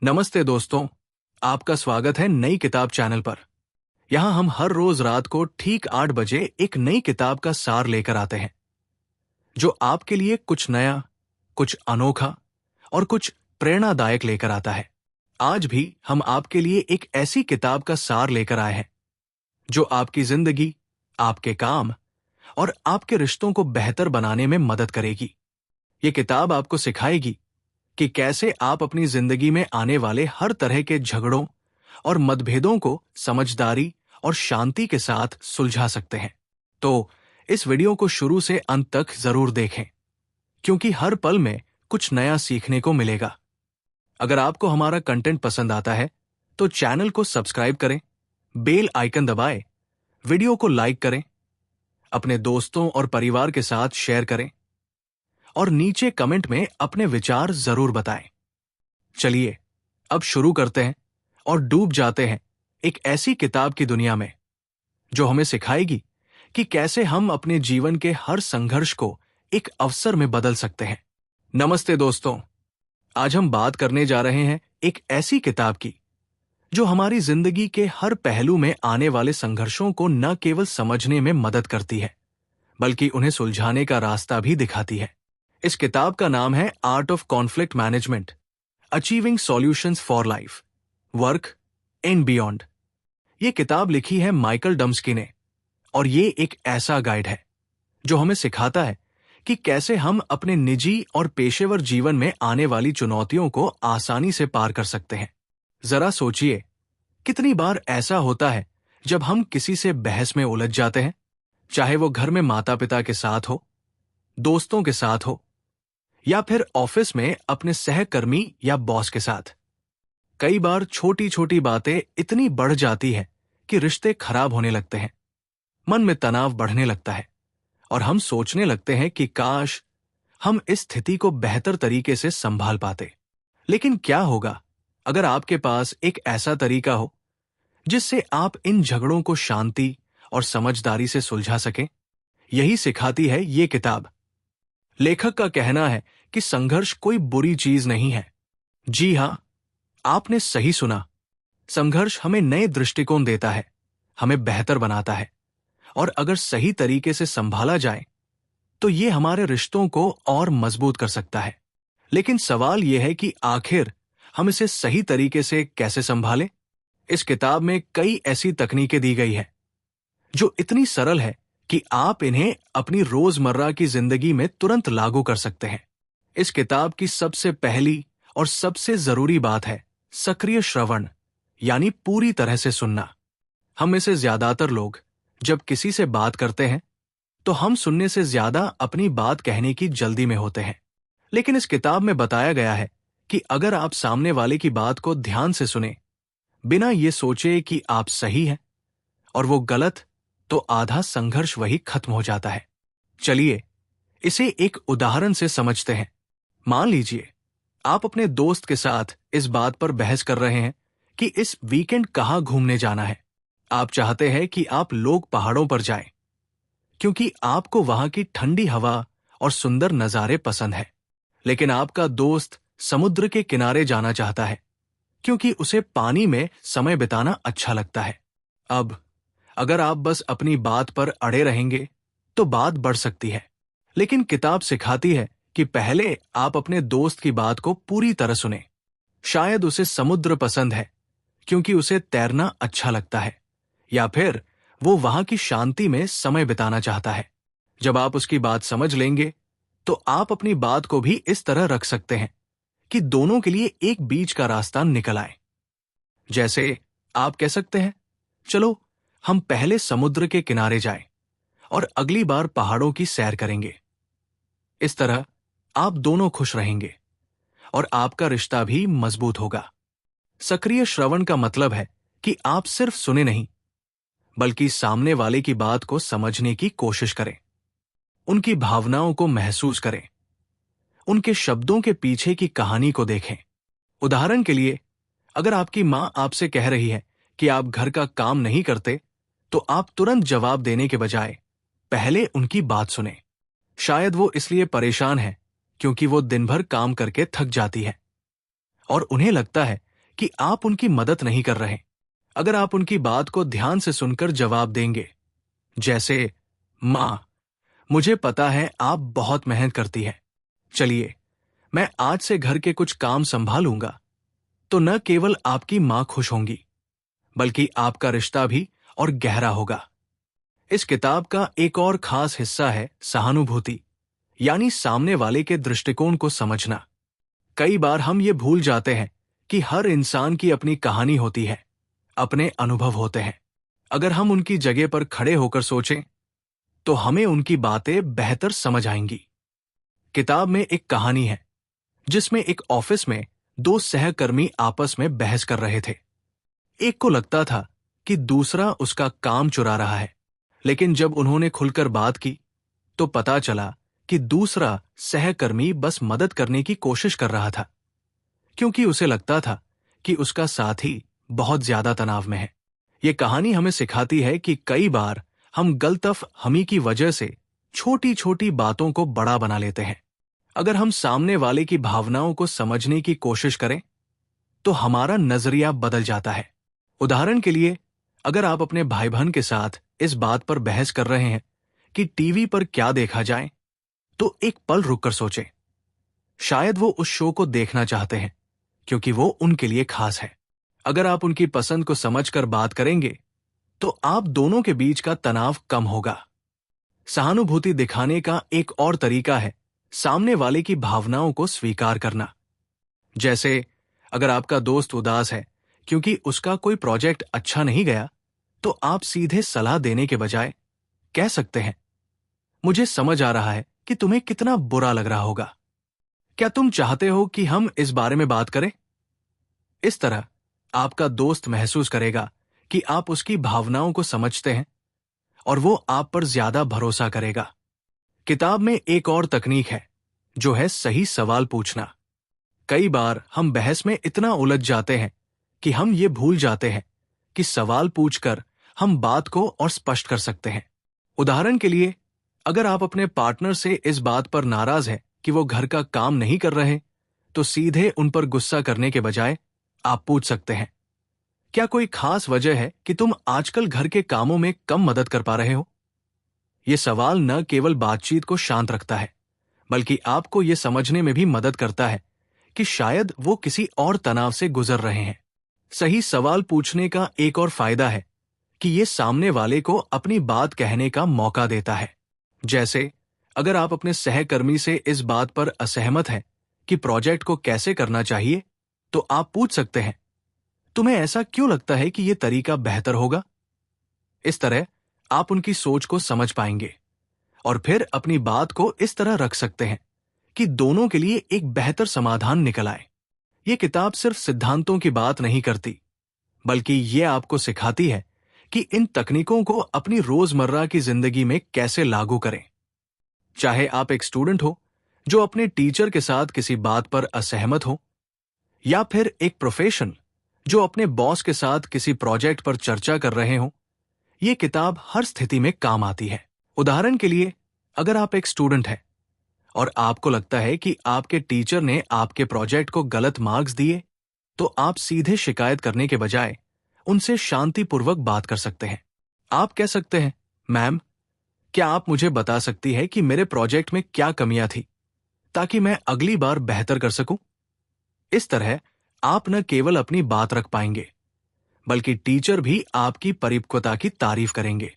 नमस्ते दोस्तों, आपका स्वागत है नई किताब चैनल पर। यहाँ हम हर रोज रात को ठीक 8 बजे एक नई किताब का सार लेकर आते हैं, जो आपके लिए कुछ नया, कुछ अनोखा और कुछ प्रेरणादायक लेकर आता है। आज भी हम आपके लिए एक ऐसी किताब का सार लेकर आए हैं, जो आपकी जिंदगी, आपके काम और आपके रिश्तों को बेहतर बनाने में मदद करेगी। ये किताब आपको सिखाएगी कि कैसे आप अपनी जिंदगी में आने वाले हर तरह के झगड़ों और मतभेदों को समझदारी और शांति के साथ सुलझा सकते हैं। तो इस वीडियो को शुरू से अंत तक जरूर देखें, क्योंकि हर पल में कुछ नया सीखने को मिलेगा। अगर आपको हमारा कंटेंट पसंद आता है तो चैनल को सब्सक्राइब करें, बेल आइकन दबाएं, वीडियो को लाइक करें, अपने दोस्तों और परिवार के साथ शेयर करें और नीचे कमेंट में अपने विचार जरूर बताएं। चलिए अब शुरू करते हैं और डूब जाते हैं एक ऐसी किताब की दुनिया में, जो हमें सिखाएगी कि कैसे हम अपने जीवन के हर संघर्ष को एक अवसर में बदल सकते हैं। नमस्ते दोस्तों, आज हम बात करने जा रहे हैं एक ऐसी किताब की, जो हमारी जिंदगी के हर पहलू में आने वाले संघर्षों को न केवल समझने में मदद करती है, बल्कि उन्हें सुलझाने का रास्ता भी दिखाती है। इस किताब का नाम है art of conflict management, achieving solutions for life, work and beyond. ये किताब लिखी है माइकल डम्स्की ने, और ये एक ऐसा गाइड है जो हमें सिखाता है कि कैसे हम अपने निजी और पेशेवर जीवन में आने वाली चुनौतियों को आसानी से पार कर सकते हैं। जरा सोचिए, कितनी बार ऐसा होता है जब हम किसी से बहस में उलझ जाते हैं, चाहे वो घर में माता पिता के साथ हो, दोस्तों के साथ हो, या फिर ऑफिस में अपने सहकर्मी या बॉस के साथ। कई बार छोटी छोटी बातें इतनी बढ़ जाती है कि रिश्ते खराब होने लगते हैं, मन में तनाव बढ़ने लगता है और हम सोचने लगते हैं कि काश हम इस स्थिति को बेहतर तरीके से संभाल पाते। लेकिन क्या होगा अगर आपके पास एक ऐसा तरीका हो जिससे आप इन झगड़ों को शांति और समझदारी से सुलझा सकें? यही सिखाती है ये किताब। लेखक का कहना है कि संघर्ष कोई बुरी चीज नहीं है। जी हां, आपने सही सुना। संघर्ष हमें नए दृष्टिकोण देता है, हमें बेहतर बनाता है, और अगर सही तरीके से संभाला जाए तो ये हमारे रिश्तों को और मजबूत कर सकता है। लेकिन सवाल यह है कि आखिर हम इसे सही तरीके से कैसे संभालें? इस किताब में कई ऐसी तकनीकें दी गई है जो इतनी सरल है कि आप इन्हें अपनी रोजमर्रा की जिंदगी में तुरंत लागू कर सकते हैं। इस किताब की सबसे पहली और सबसे जरूरी बात है सक्रिय श्रवण, यानी पूरी तरह से सुनना। हम में से ज्यादातर लोग जब किसी से बात करते हैं तो हम सुनने से ज्यादा अपनी बात कहने की जल्दी में होते हैं। लेकिन इस किताब में बताया गया है कि अगर आप सामने वाले की बात को ध्यान से सुने, बिना ये सोचे कि आप सही हैं और वो गलत, तो आधा संघर्ष वही खत्म हो जाता है। चलिए इसे एक उदाहरण से समझते हैं। मान लीजिए आप अपने दोस्त के साथ इस बात पर बहस कर रहे हैं कि इस वीकेंड कहाँ घूमने जाना है। आप चाहते हैं कि आप लोग पहाड़ों पर जाएं, क्योंकि आपको वहां की ठंडी हवा और सुंदर नजारे पसंद है। लेकिन आपका दोस्त समुद्र के किनारे जाना चाहता है, क्योंकि उसे पानी में समय बिताना अच्छा लगता है। अब अगर आप बस अपनी बात पर अड़े रहेंगे तो बात बढ़ सकती है। लेकिन किताब सिखाती है कि पहले आप अपने दोस्त की बात को पूरी तरह सुने। शायद उसे समुद्र पसंद है क्योंकि उसे तैरना अच्छा लगता है, या फिर वो वहां की शांति में समय बिताना चाहता है। जब आप उसकी बात समझ लेंगे तो आप अपनी बात को भी इस तरह रख सकते हैं कि दोनों के लिए एक बीच का रास्ता निकल आए। जैसे आप कह सकते हैं, चलो हम पहले समुद्र के किनारे जाएं और अगली बार पहाड़ों की सैर करेंगे। इस तरह आप दोनों खुश रहेंगे और आपका रिश्ता भी मजबूत होगा। सक्रिय श्रवण का मतलब है कि आप सिर्फ सुने नहीं, बल्कि सामने वाले की बात को समझने की कोशिश करें, उनकी भावनाओं को महसूस करें, उनके शब्दों के पीछे की कहानी को देखें। उदाहरण के लिए, अगर आपकी मां आपसे कह रही है कि आप घर का काम नहीं करते, तो आप तुरंत जवाब देने के बजाय पहले उनकी बात सुने। शायद वो इसलिए परेशान है क्योंकि वो दिन भर काम करके थक जाती है और उन्हें लगता है कि आप उनकी मदद नहीं कर रहे। अगर आप उनकी बात को ध्यान से सुनकर जवाब देंगे, जैसे, माँ, मुझे पता है आप बहुत मेहनत करती हैं, चलिए मैं आज से घर के कुछ काम संभालूंगा, तो न केवल आपकी माँ खुश होंगी, बल्कि आपका रिश्ता भी और गहरा होगा। इस किताब का एक और खास हिस्सा है सहानुभूति, यानी सामने वाले के दृष्टिकोण को समझना। कई बार हम ये भूल जाते हैं कि हर इंसान की अपनी कहानी होती है, अपने अनुभव होते हैं। अगर हम उनकी जगह पर खड़े होकर सोचें, तो हमें उनकी बातें बेहतर समझ आएंगी। किताब में एक कहानी है जिसमें एक ऑफिस में दो सहकर्मी आपस में बहस कर रहे थे। एक को लगता था कि दूसरा उसका काम चुरा रहा है, लेकिन जब उन्होंने खुलकर बात की तो पता चला कि दूसरा सहकर्मी बस मदद करने की कोशिश कर रहा था, क्योंकि उसे लगता था कि उसका साथी बहुत ज्यादा तनाव में है। ये कहानी हमें सिखाती है कि कई बार हम गलतफहमी की वजह से छोटी छोटी बातों को बड़ा बना लेते हैं। अगर हम सामने वाले की भावनाओं को समझने की कोशिश करें, तो हमारा नजरिया बदल जाता है। उदाहरण के लिए, अगर आप अपने भाई बहन के साथ इस बात पर बहस कर रहे हैं कि टीवी पर क्या देखा जाए, तो एक पल रुककर सोचें। शायद वो उस शो को देखना चाहते हैं क्योंकि वो उनके लिए खास है। अगर आप उनकी पसंद को समझकर बात करेंगे, तो आप दोनों के बीच का तनाव कम होगा। सहानुभूति दिखाने का एक और तरीका है सामने वाले की भावनाओं को स्वीकार करना। जैसे, अगर आपका दोस्त उदास है क्योंकि उसका कोई प्रोजेक्ट अच्छा नहीं गया, तो आप सीधे सलाह देने के बजाय कह सकते हैं, मुझे समझ आ रहा है कि तुम्हें कितना बुरा लग रहा होगा। क्या तुम चाहते हो कि हम इस बारे में बात करें? इस तरह आपका दोस्त महसूस करेगा कि आप उसकी भावनाओं को समझते हैं और वो आप पर ज्यादा भरोसा करेगा। किताब में एक और तकनीक है जो है सही सवाल पूछना। कई बार हम बहस में इतना उलझ जाते हैं कि हम ये भूल जाते हैं कि सवाल पूछकर हम बात को और स्पष्ट कर सकते हैं। उदाहरण के लिए, अगर आप अपने पार्टनर से इस बात पर नाराज हैं कि वो घर का काम नहीं कर रहे, तो सीधे उन पर गुस्सा करने के बजाय आप पूछ सकते हैं, क्या कोई खास वजह है कि तुम आजकल घर के कामों में कम मदद कर पा रहे हो? ये सवाल न केवल बातचीत को शांत रखता है, बल्कि आपको ये समझने में भी मदद करता है कि शायद वो किसी और तनाव से गुजर रहे हैं। सही सवाल पूछने का एक और फायदा है कि ये सामने वाले को अपनी बात कहने का मौका देता है। जैसे, अगर आप अपने सहकर्मी से इस बात पर असहमत हैं कि प्रोजेक्ट को कैसे करना चाहिए, तो आप पूछ सकते हैं, तुम्हें ऐसा क्यों लगता है कि यह तरीका बेहतर होगा? इस तरह आप उनकी सोच को समझ पाएंगे और फिर अपनी बात को इस तरह रख सकते हैं कि दोनों के लिए एक बेहतर समाधान निकल आए। ये किताब सिर्फ सिद्धांतों की बात नहीं करती, बल्कि ये आपको सिखाती है कि इन तकनीकों को अपनी रोजमर्रा की जिंदगी में कैसे लागू करें। चाहे आप एक स्टूडेंट हो जो अपने टीचर के साथ किसी बात पर असहमत हो, या फिर एक प्रोफेशनल जो अपने बॉस के साथ किसी प्रोजेक्ट पर चर्चा कर रहे हो, ये किताब हर स्थिति में काम आती है। उदाहरण के लिए, अगर आप एक स्टूडेंट हैं और आपको लगता है कि आपके टीचर ने आपके प्रोजेक्ट को गलत मार्क्स दिए, तो आप सीधे शिकायत करने के बजाय उनसे शांतिपूर्वक बात कर सकते हैं। आप कह सकते हैं, मैम, क्या आप मुझे बता सकती है कि मेरे प्रोजेक्ट में क्या कमियां थी, ताकि मैं अगली बार बेहतर कर सकूं? इस तरह आप न केवल अपनी बात रख पाएंगे, बल्कि टीचर भी आपकी परिपक्वता की तारीफ करेंगे।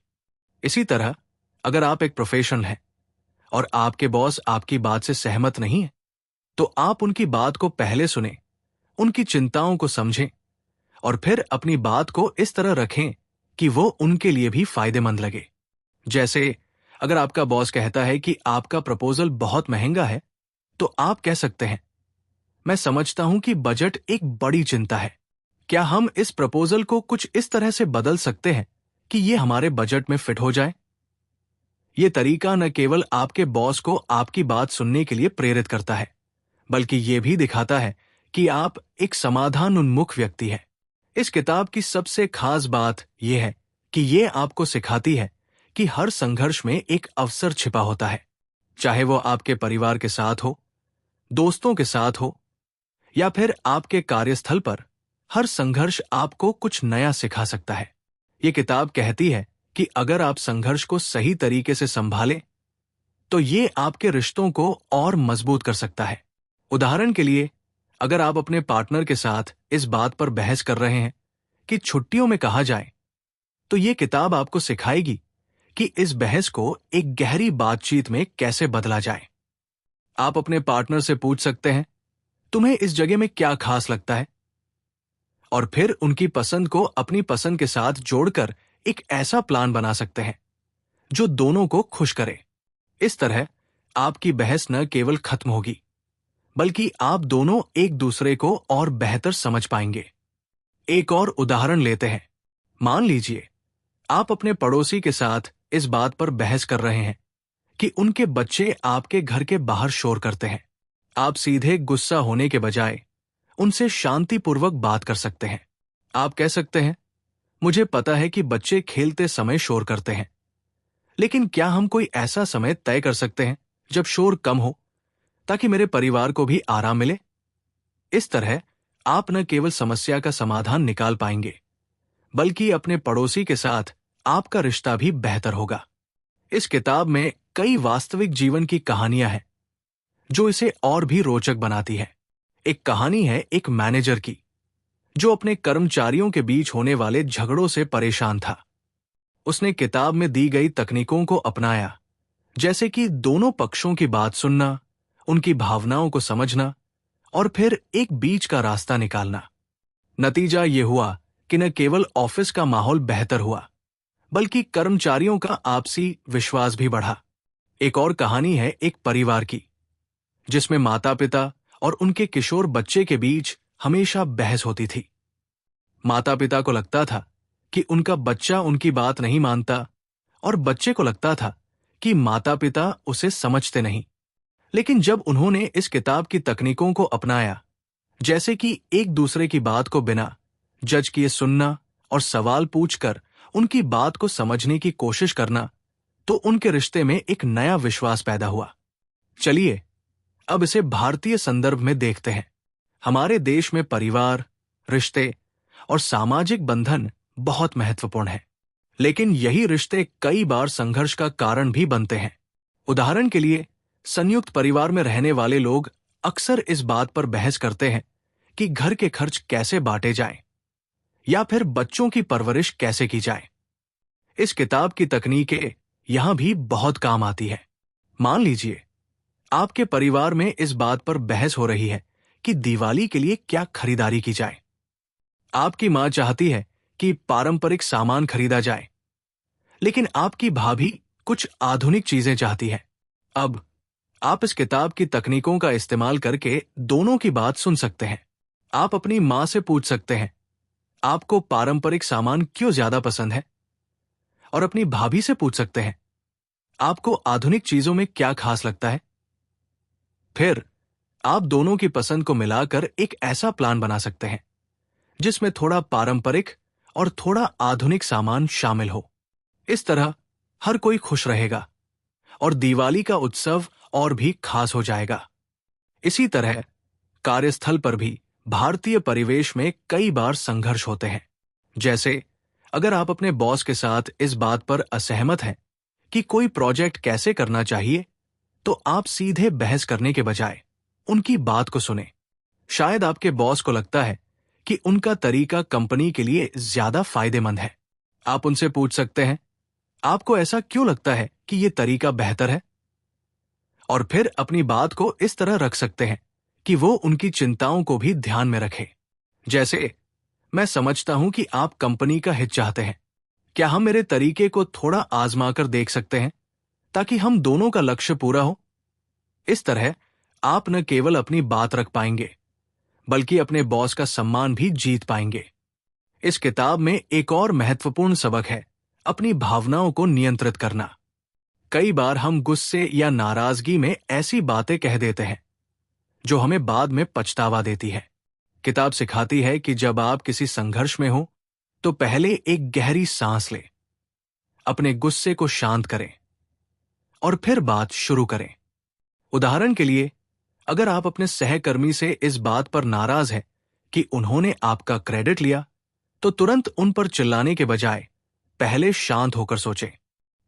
इसी तरह, अगर आप एक प्रोफेशनल हैं और आपके बॉस आपकी बात से सहमत नहीं है, तो आप उनकी बात को पहले सुनें, उनकी चिंताओं को समझें और फिर अपनी बात को इस तरह रखें कि वो उनके लिए भी फायदेमंद लगे। जैसे, अगर आपका बॉस कहता है कि आपका प्रपोजल बहुत महंगा है, तो आप कह सकते हैं, मैं समझता हूं कि बजट एक बड़ी चिंता है। क्या हम इस प्रपोजल को कुछ इस तरह से बदल सकते हैं कि ये हमारे बजट में फिट हो जाए? ये तरीका न केवल आपके बॉस को आपकी बात सुनने के लिए प्रेरित करता है, बल्कि ये भी दिखाता है कि आप एक समाधान उन्मुख व्यक्ति हैं। इस किताब की सबसे खास बात यह है कि ये आपको सिखाती है कि हर संघर्ष में एक अवसर छिपा होता है, चाहे वो आपके परिवार के साथ हो, दोस्तों के साथ हो, या फिर आपके कार्यस्थल पर हर संघर्ष आपको कुछ नया सिखा सकता है। ये किताब कहती है कि अगर आप संघर्ष को सही तरीके से संभालें, तो ये आपके रिश्तों को और मजबूत कर सकता है। उदाहरण के लिए, अगर आप अपने पार्टनर के साथ इस बात पर बहस कर रहे हैं कि छुट्टियों में कहाँ जाएं, तो ये किताब आपको सिखाएगी कि इस बहस को एक गहरी बातचीत में कैसे बदला जाए। आप अपने पार्टनर से पूछ सकते हैं, तुम्हें इस जगह में क्या खास लगता है? और फिर उनकी पसंद को अपनी पसंद के साथ जोड़कर एक ऐसा प्लान बना सकते हैं जो दोनों को खुश करे। इस तरह आपकी बहस न केवल खत्म होगी, बल्कि आप दोनों एक दूसरे को और बेहतर समझ पाएंगे। एक और उदाहरण लेते हैं। मान लीजिए आप अपने पड़ोसी के साथ इस बात पर बहस कर रहे हैं कि उनके बच्चे आपके घर के बाहर शोर करते हैं। आप सीधे गुस्सा होने के बजाय उनसे शांतिपूर्वक बात कर सकते हैं। आप कह सकते हैं, मुझे पता है कि बच्चे खेलते समय शोर करते हैं, लेकिन क्या हम कोई ऐसा समय तय कर सकते हैं जब शोर कम हो, ताकि मेरे परिवार को भी आराम मिले? इस तरह आप न केवल समस्या का समाधान निकाल पाएंगे, बल्कि अपने पड़ोसी के साथ आपका रिश्ता भी बेहतर होगा। इस किताब में कई वास्तविक जीवन की कहानियां हैं जो इसे और भी रोचक बनाती है। एक कहानी है एक मैनेजर की, जो अपने कर्मचारियों के बीच होने वाले झगड़ों से परेशान था। उसने किताब में दी गई तकनीकों को अपनाया, जैसे कि दोनों पक्षों की बात सुनना, उनकी भावनाओं को समझना और फिर एक बीच का रास्ता निकालना। नतीजा ये हुआ कि न केवल ऑफिस का माहौल बेहतर हुआ, बल्कि कर्मचारियों का आपसी विश्वास भी बढ़ा। एक और कहानी है एक परिवार की, जिसमें माता-पिता और उनके किशोर बच्चे के बीच हमेशा बहस होती थी। माता-पिता को लगता था कि उनका बच्चा उनकी बात नहीं मानता, और बच्चे को लगता था कि माता-पिता उसे समझते नहीं। लेकिन जब उन्होंने इस किताब की तकनीकों को अपनाया, जैसे कि एक दूसरे की बात को बिना जज किए सुनना और सवाल पूछकर उनकी बात को समझने की कोशिश करना, तो उनके रिश्ते में एक नया विश्वास पैदा हुआ। चलिए अब इसे भारतीय संदर्भ में देखते हैं। हमारे देश में परिवार, रिश्ते और सामाजिक बंधन बहुत महत्वपूर्ण हैं, लेकिन यही रिश्ते कई बार संघर्ष का कारण भी बनते हैं। उदाहरण के लिए, संयुक्त परिवार में रहने वाले लोग अक्सर इस बात पर बहस करते हैं कि घर के खर्च कैसे बांटे जाएं, या फिर बच्चों की परवरिश कैसे की जाए। इस किताब की तकनीकें यहां भी बहुत काम आती है। मान लीजिए आपके परिवार में इस बात पर बहस हो रही है कि दिवाली के लिए क्या खरीदारी की जाए। आपकी मां चाहती है कि पारंपरिक सामान खरीदा जाए, लेकिन आपकी भाभी कुछ आधुनिक चीजें चाहती है। अब आप इस किताब की तकनीकों का इस्तेमाल करके दोनों की बात सुन सकते हैं। आप अपनी मां से पूछ सकते हैं, आपको पारंपरिक सामान क्यों ज्यादा पसंद है? और अपनी भाभी से पूछ सकते हैं, आपको आधुनिक चीजों में क्या खास लगता है? फिर आप दोनों की पसंद को मिलाकर एक ऐसा प्लान बना सकते हैं जिसमें थोड़ा पारंपरिक और थोड़ा आधुनिक सामान शामिल हो। इस तरह हर कोई खुश रहेगा और दिवाली का उत्सव और भी खास हो जाएगा। इसी तरह कार्यस्थल पर भी भारतीय परिवेश में कई बार संघर्ष होते हैं। जैसे अगर आप अपने बॉस के साथ इस बात पर असहमत हैं कि कोई प्रोजेक्ट कैसे करना चाहिए, तो आप सीधे बहस करने के बजाय उनकी बात को सुने। शायद आपके बॉस को लगता है कि उनका तरीका कंपनी के लिए ज्यादा फायदेमंद है। आप उनसे पूछ सकते हैं, आपको ऐसा क्यों लगता है कि यह तरीका बेहतर है? और फिर अपनी बात को इस तरह रख सकते हैं कि वो उनकी चिंताओं को भी ध्यान में रखे। जैसे, मैं समझता हूं कि आप कंपनी का हित चाहते हैं। क्या हम मेरे तरीके को थोड़ा आजमा कर देख सकते हैं, ताकि हम दोनों का लक्ष्य पूरा हो? इस तरह आप न केवल अपनी बात रख पाएंगे, बल्कि अपने बॉस का सम्मान भी जीत पाएंगे। इस किताब में एक और महत्वपूर्ण सबक है अपनी भावनाओं को नियंत्रित करना। कई बार हम गुस्से या नाराजगी में ऐसी बातें कह देते हैं जो हमें बाद में पछतावा देती है। किताब सिखाती है कि जब आप किसी संघर्ष में हो, तो पहले एक गहरी सांस लें, अपने गुस्से को शांत करें और फिर बात शुरू करें। उदाहरण के लिए, अगर आप अपने सहकर्मी से इस बात पर नाराज हैं कि उन्होंने आपका क्रेडिट लिया, तो तुरंत उन पर चिल्लाने के बजाय पहले शांत होकर सोचें।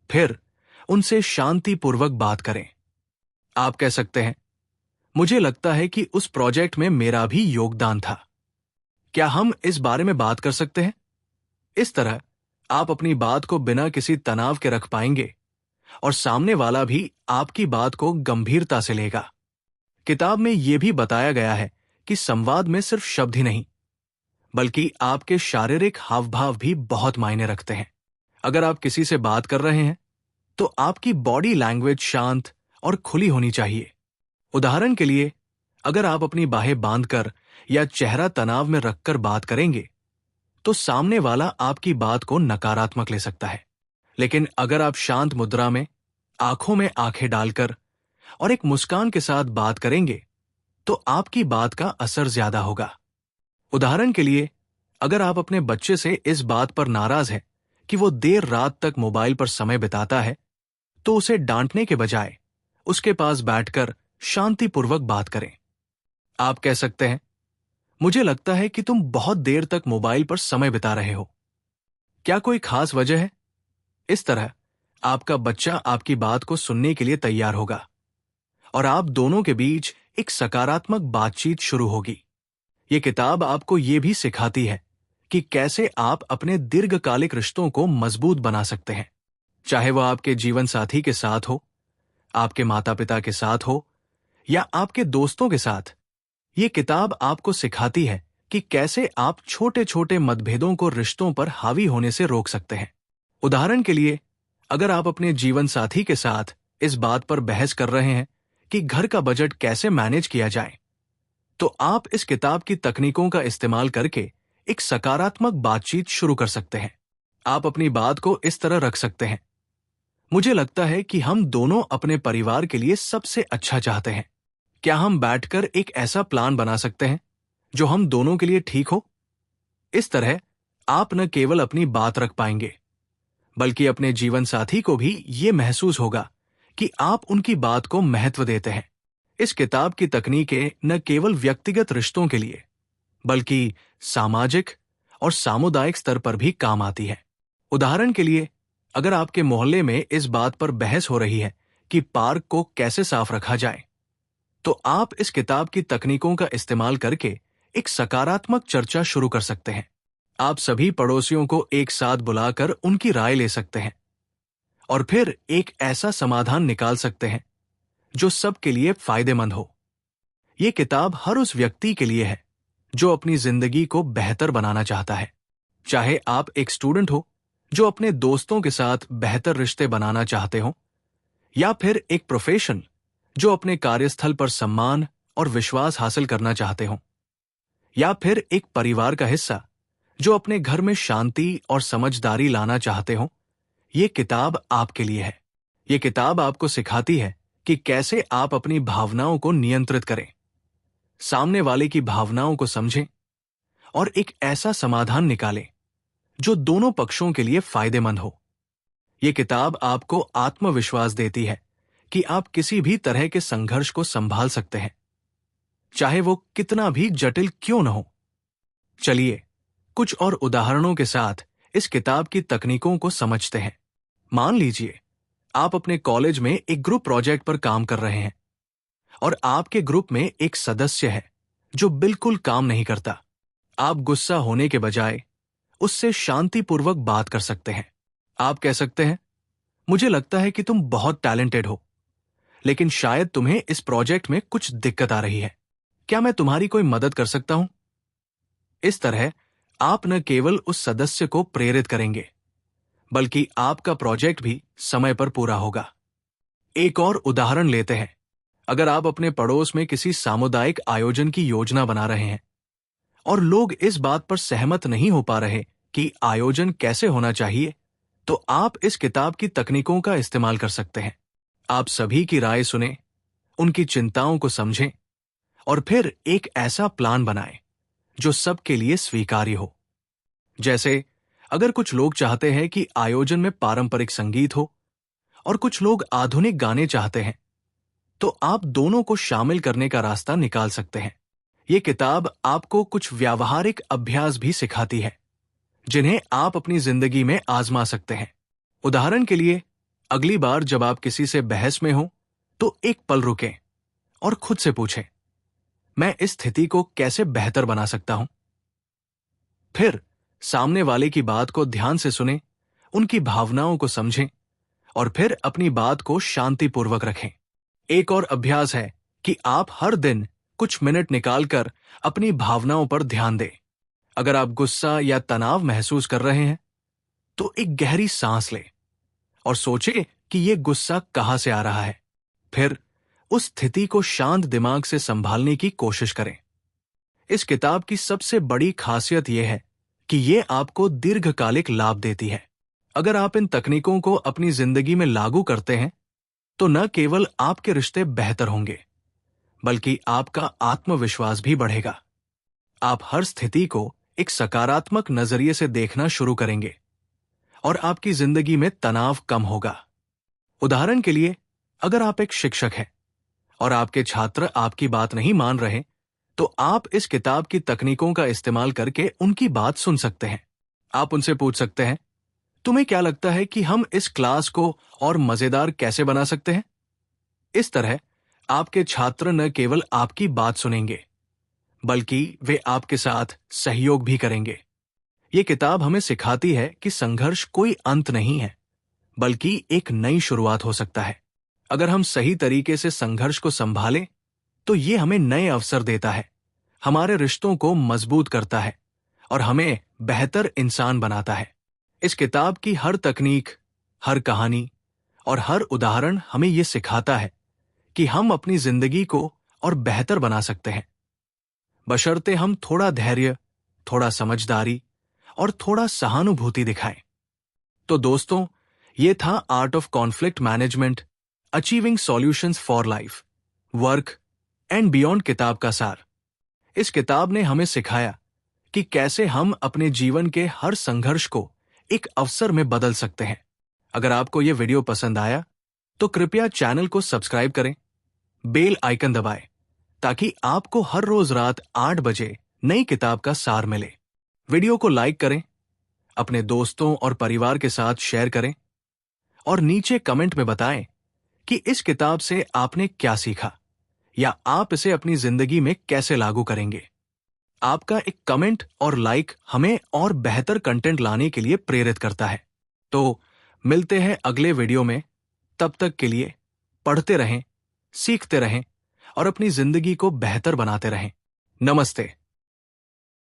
फिर उनसे शांतिपूर्वक बात करें। आप कह सकते हैं, मुझे लगता है कि उस प्रोजेक्ट में मेरा भी योगदान था। क्या हम इस बारे में बात कर सकते हैं? इस तरह आप अपनी बात को बिना किसी तनाव के रख पाएंगे और सामने वाला भी आपकी बात को गंभीरता से लेगा। किताब में यह भी बताया गया है कि संवाद में सिर्फ शब्द ही नहीं, बल्कि आपके शारीरिक हाव भाव भी बहुत मायने रखते हैं। अगर आप किसी से बात कर रहे हैं, तो आपकी बॉडी लैंग्वेज शांत और खुली होनी चाहिए। उदाहरण के लिए, अगर आप अपनी बाहें बांधकर या चेहरा तनाव में रखकर बात करेंगे, तो सामने वाला आपकी बात को नकारात्मक ले सकता है। लेकिन अगर आप शांत मुद्रा में, आंखों में आंखें डालकर और एक मुस्कान के साथ बात करेंगे, तो आपकी बात का असर ज्यादा होगा। उदाहरण के लिए, अगर आप अपने बच्चे से इस बात पर नाराज हैं कि वो देर रात तक मोबाइल पर समय बिताता है, तो उसे डांटने के बजाय उसके पास बैठकर शांतिपूर्वक बात करें। आप कह सकते हैं, मुझे लगता है कि तुम बहुत देर तक मोबाइल पर समय बिता रहे हो। क्या कोई खास वजह है? इस तरह आपका बच्चा आपकी बात को सुनने के लिए तैयार होगा और आप दोनों के बीच एक सकारात्मक बातचीत शुरू होगी। ये किताब आपको ये भी सिखाती है कि कैसे आप अपने दीर्घकालिक रिश्तों को मजबूत बना सकते हैं, चाहे वह आपके जीवन साथी के साथ हो, आपके माता पिता के साथ हो या आपके दोस्तों के साथ। ये किताब आपको सिखाती है कि कैसे आप छोटे छोटे मतभेदों को रिश्तों पर हावी होने से रोक सकते हैं। उदाहरण के लिए, अगर आप अपने जीवन साथी के साथ इस बात पर बहस कर रहे हैं कि घर का बजट कैसे मैनेज किया जाए, तो आप इस किताब की तकनीकों का इस्तेमाल करके एक सकारात्मक बातचीत शुरू कर सकते हैं। आप अपनी बात को इस तरह रख सकते हैं, मुझे लगता है कि हम दोनों अपने परिवार के लिए सबसे अच्छा चाहते हैं। क्या हम बैठकर एक ऐसा प्लान बना सकते हैं जो हम दोनों के लिए ठीक हो? इस तरह आप न केवल अपनी बात रख पाएंगे, बल्कि अपने जीवन साथी को भी ये महसूस होगा कि आप उनकी बात को महत्व देते हैं। इस किताब की तकनीकें न केवल व्यक्तिगत रिश्तों के लिए, बल्कि सामाजिक और सामुदायिक स्तर पर भी काम आती है। उदाहरण के लिए, अगर आपके मोहल्ले में इस बात पर बहस हो रही है कि पार्क को कैसे साफ रखा जाए, तो आप इस किताब की तकनीकों का इस्तेमाल करके एक सकारात्मक चर्चा शुरू कर सकते हैं। आप सभी पड़ोसियों को एक साथ बुलाकर उनकी राय ले सकते हैं और फिर एक ऐसा समाधान निकाल सकते हैं जो सबके लिए फायदेमंद हो। ये किताब हर उस व्यक्ति के लिए है जो अपनी जिंदगी को बेहतर बनाना चाहता है, चाहे आप एक स्टूडेंट हो जो अपने दोस्तों के साथ बेहतर रिश्ते बनाना चाहते हो, या फिर एक प्रोफेशन जो अपने कार्यस्थल पर सम्मान और विश्वास हासिल करना चाहते हो, या फिर एक परिवार का हिस्सा जो अपने घर में शांति और समझदारी लाना चाहते हो। ये किताब आपके लिए है। ये किताब आपको सिखाती है कि कैसे आप अपनी भावनाओं को नियंत्रित करें, सामने वाले की भावनाओं को समझें और एक ऐसा समाधान निकालें जो दोनों पक्षों के लिए फायदेमंद हो। ये किताब आपको आत्मविश्वास देती है कि आप किसी भी तरह के संघर्ष को संभाल सकते हैं, चाहे वो कितना भी जटिल क्यों न हो। चलिए कुछ और उदाहरणों के साथ इस किताब की तकनीकों को समझते हैं। मान लीजिए आप अपने कॉलेज में एक ग्रुप प्रोजेक्ट पर काम कर रहे हैं और आपके ग्रुप में एक सदस्य है जो बिल्कुल काम नहीं करता। आप गुस्सा होने के बजाय उससे शांतिपूर्वक बात कर सकते हैं। आप कह सकते हैं, मुझे लगता है कि तुम बहुत टैलेंटेड हो, लेकिन शायद तुम्हें इस प्रोजेक्ट में कुछ दिक्कत आ रही है। क्या मैं तुम्हारी कोई मदद कर सकता हूं? इस तरह आप न केवल उस सदस्य को प्रेरित करेंगे, बल्कि आपका प्रोजेक्ट भी समय पर पूरा होगा। एक और उदाहरण लेते हैं। अगर आप अपने पड़ोस में किसी सामुदायिक आयोजन की योजना बना रहे हैं और लोग इस बात पर सहमत नहीं हो पा रहे कि आयोजन कैसे होना चाहिए, तो आप इस किताब की तकनीकों का इस्तेमाल कर सकते हैं। आप सभी की राय सुनें, उनकी चिंताओं को समझें और फिर एक ऐसा प्लान बनाएं जो सबके लिए स्वीकार्य हो। जैसे अगर कुछ लोग चाहते हैं कि आयोजन में पारंपरिक संगीत हो और कुछ लोग आधुनिक गाने चाहते हैं, तो आप दोनों को शामिल करने का रास्ता निकाल सकते हैं। ये किताब आपको कुछ व्यावहारिक अभ्यास भी सिखाती है जिन्हें आप अपनी जिंदगी में आजमा सकते हैं। उदाहरण के लिए, अगली बार जब आप किसी से बहस में हो तो एक पल रुकें और खुद से पूछें, मैं इस स्थिति को कैसे बेहतर बना सकता हूं? फिर सामने वाले की बात को ध्यान से सुनें, उनकी भावनाओं को समझें और फिर अपनी बात को शांतिपूर्वक रखें। एक और अभ्यास है कि आप हर दिन कुछ मिनट निकालकर अपनी भावनाओं पर ध्यान दें। अगर आप गुस्सा या तनाव महसूस कर रहे हैं तो एक गहरी सांस लें और सोचें कि यह गुस्सा कहां से आ रहा है। फिर उस स्थिति को शांत दिमाग से संभालने की कोशिश करें। इस किताब की सबसे बड़ी खासियत यह है कि यह आपको दीर्घकालिक लाभ देती है। अगर आप इन तकनीकों को अपनी जिंदगी में लागू करते हैं तो न केवल आपके रिश्ते बेहतर होंगे बल्कि आपका आत्मविश्वास भी बढ़ेगा। आप हर स्थिति को एक सकारात्मक नजरिए से देखना शुरू करेंगे और आपकी जिंदगी में तनाव कम होगा। उदाहरण के लिए, अगर आप एक शिक्षक हैं और आपके छात्र आपकी बात नहीं मान रहे, तो आप इस किताब की तकनीकों का इस्तेमाल करके उनकी बात सुन सकते हैं। आप उनसे पूछ सकते हैं, तुम्हें क्या लगता है कि हम इस क्लास को और मजेदार कैसे बना सकते हैं? इस तरह आपके छात्र न केवल आपकी बात सुनेंगे बल्कि वे आपके साथ सहयोग भी करेंगे। ये किताब हमें सिखाती है कि संघर्ष कोई अंत नहीं है बल्कि एक नई शुरुआत हो सकता है। अगर हम सही तरीके से संघर्ष को संभालें तो ये हमें नए अवसर देता है, हमारे रिश्तों को मजबूत करता है और हमें बेहतर इंसान बनाता है। इस किताब की हर तकनीक, हर कहानी और हर उदाहरण हमें यह सिखाता है कि हम अपनी जिंदगी को और बेहतर बना सकते हैं, बशर्ते हम थोड़ा धैर्य, थोड़ा समझदारी और थोड़ा सहानुभूति दिखाएं। तो दोस्तों, ये था art of conflict management, achieving solutions for life, work and beyond किताब का सार। इस किताब ने हमें सिखाया कि कैसे हम अपने जीवन के हर संघर्ष को एक अवसर में बदल सकते हैं। अगर आपको यह वीडियो पसंद आया तो कृपया चैनल को सब्सक्राइब करें, बेल आइकन दबाएं ताकि आपको हर रोज रात 8 बजे नई किताब का सार मिले। वीडियो को लाइक करें, अपने दोस्तों और परिवार के साथ शेयर करें और नीचे कमेंट में बताएं कि इस किताब से आपने क्या सीखा या आप इसे अपनी जिंदगी में कैसे लागू करेंगे। आपका एक कमेंट और लाइक हमें और बेहतर कंटेंट लाने के लिए प्रेरित करता है। तो मिलते हैं अगले वीडियो में। तब तक के लिए पढ़ते रहें, सीखते रहें और अपनी जिंदगी को बेहतर बनाते रहें। नमस्ते।